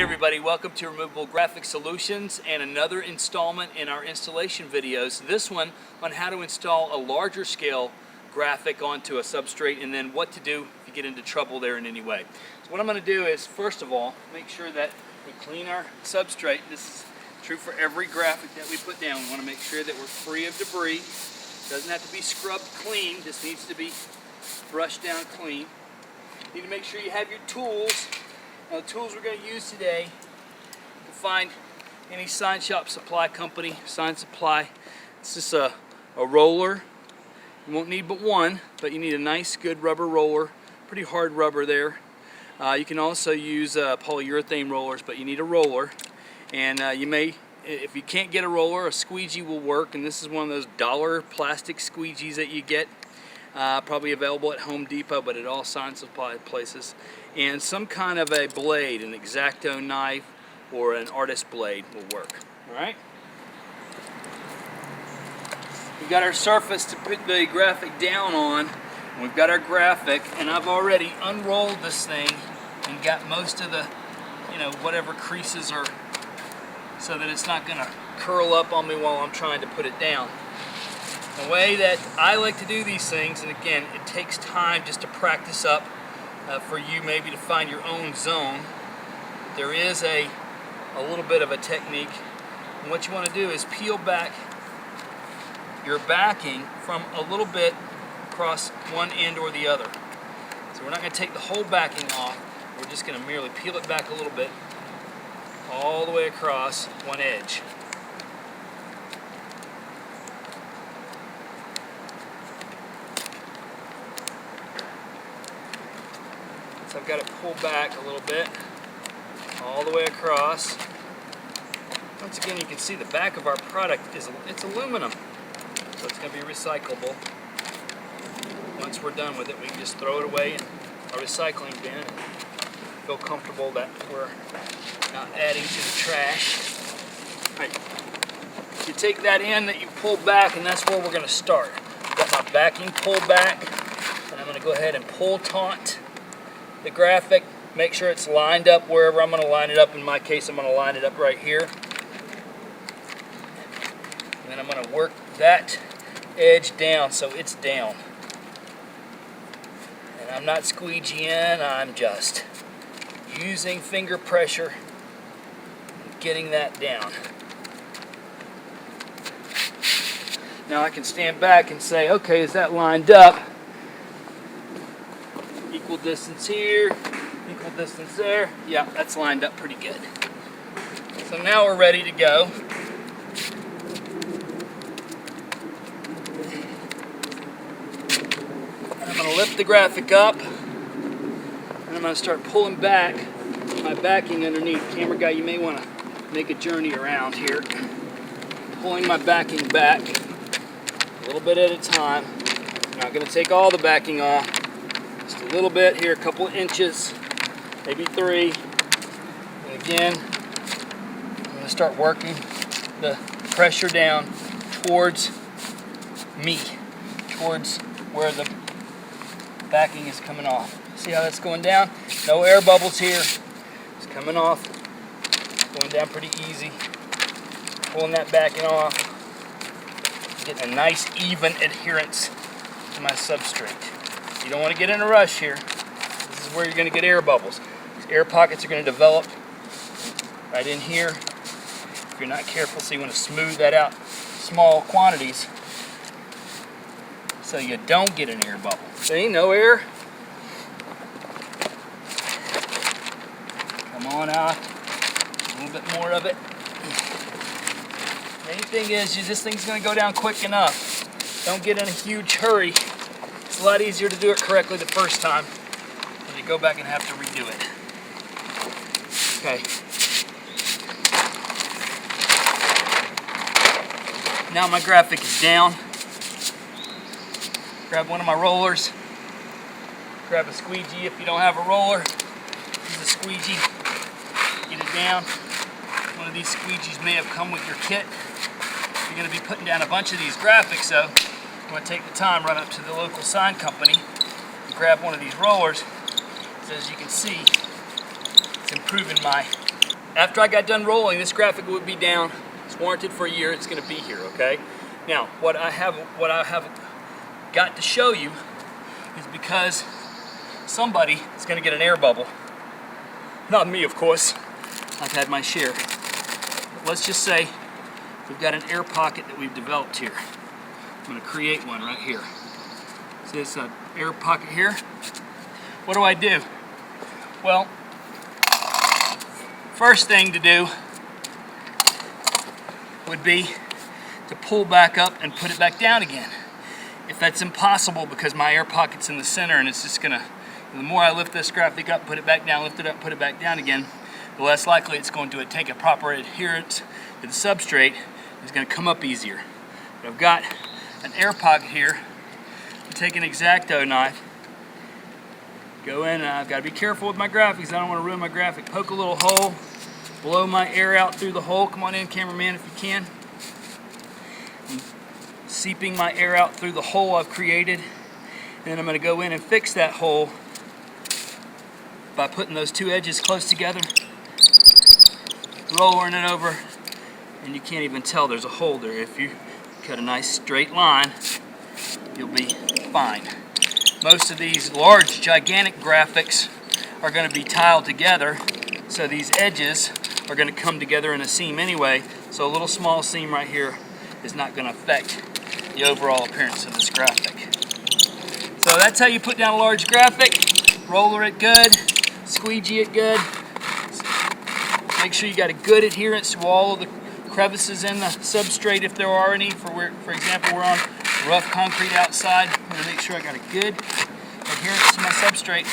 everybody, welcome to Removable Graphic Solutions and another installment in our installation videos. This one on how to install a larger scale graphic onto a substrate and then what to do if you get into trouble there in any way. So what I'm going to do is, first of all, make sure that we clean our substrate. This is true for every graphic that we put down. We want to make sure that we're free of debris. It doesn't have to be scrubbed clean, just needs to be brushed down clean. You need to make sure you have your tools. Now, the tools we're going to use today, you can find any sign shop supply company, sign supply. It's just a roller. You won't need but one, but you need a nice good rubber roller, pretty hard rubber there. You can also use polyurethane rollers, but you need a roller. And you may, if you can't get a roller, a squeegee will work, and this is one of those dollar plastic squeegees that you get. Probably available at Home Depot, but at all sign supply places. And some kind of a blade, an X-Acto knife or an artist blade will work. Alright? We've got our surface to put the graphic down on. We've got our graphic, and I've already unrolled this thing and got most of the, whatever creases are, so that it's not going to curl up on me while I'm trying to put it down. The way that I like to do these things, and again, it takes time just to practice up for you maybe to find your own zone. There is a little bit of a technique, and what you want to do is peel back your backing from a little bit across one end or the other. So we're not going to take the whole backing off, we're just going to merely peel it back a little bit all the way across one edge. So I've got it pulled back a little bit, all the way across. Once again, you can see the back of our product it's aluminum, so it's going to be recyclable. Once we're done with it, we can just throw it away in our recycling bin and feel comfortable that we're not adding to the trash. All right. You take that end that you pulled back, and that's where we're going to start. I've got my backing pulled back, and I'm going to go ahead and pull taut the graphic. Make sure it's lined up wherever I'm going to line it up. In my case, I'm going to line it up right here. And then I'm going to work that edge down so it's down. And I'm not squeegeeing, I'm just using finger pressure and getting that down. Now I can stand back and say, okay, is that lined up? Equal distance here, equal distance there. Yeah, that's lined up pretty good. So now we're ready to go. And I'm going to lift the graphic up, and I'm going to start pulling back my backing underneath. Camera guy, you may want to make a journey around here. Pulling my backing back a little bit at a time. I'm not going to take all the backing off. Just a little bit here, a couple of inches, maybe 3. And again, I'm going to start working the pressure down towards me, towards where the backing is coming off. See how that's going down? No air bubbles here. It's coming off, going down pretty easy. Pulling that backing off, getting a nice even adherence to my substrate. You don't want to get in a rush here. This is where you're going to get air bubbles. These air pockets are going to develop right in here if you're not careful, so you want to smooth that out small quantities so you don't get an air bubble. See, no air. Come on out. A little bit more of it. Main thing is, this thing's going to go down quick enough. Don't get in a huge hurry. It's a lot easier to do it correctly the first time than to go back and have to redo it. Okay. Now my graphic is down. Grab one of my rollers. Grab a squeegee if you don't have a roller. Use a squeegee. Get it down. One of these squeegees may have come with your kit. You're going to be putting down a bunch of these graphics, so I'm going to take the time, run up to the local sign company, and grab one of these rollers. So as you can see, it's improving my after I got done rolling, this graphic would be down. It's warranted for a year. It's going to be here, okay? Now, what I have got to show you is because somebody is going to get an air bubble. Not me, of course. I've had my share. But let's just say we've got an air pocket that we've developed here. I'm going to create one right here. See this air pocket here? What do I do? Well, first thing to do would be to pull back up and put it back down again. If that's impossible because my air pocket's in the center and it's just gonna, the more I lift this graphic up, put it back down, lift it up, put it back down again, the less likely it's going to take a proper adherence to the substrate. It's gonna come up easier. But I've got an air pocket here. I take an X-Acto knife, go in, and I've got to be careful with my graphics. I don't want to ruin my graphic. Poke a little hole, blow my air out through the hole. Come on in, cameraman, if you can. I'm seeping my air out through the hole I've created. And then I'm going to go in and fix that hole by putting those two edges close together, rolling it over, and you can't even tell there's a hole there. If you cut a nice straight line, you'll be fine. Most of these large, gigantic graphics are going to be tiled together, so these edges are going to come together in a seam anyway, so a little small seam right here is not going to affect the overall appearance of this graphic. So that's how you put down a large graphic. Roller it good, squeegee it good. Make sure you got a good adherence to all of the crevices in the substrate if there are any. For example, we're on rough concrete outside. I'm going to make sure I got a good adherence to my substrate.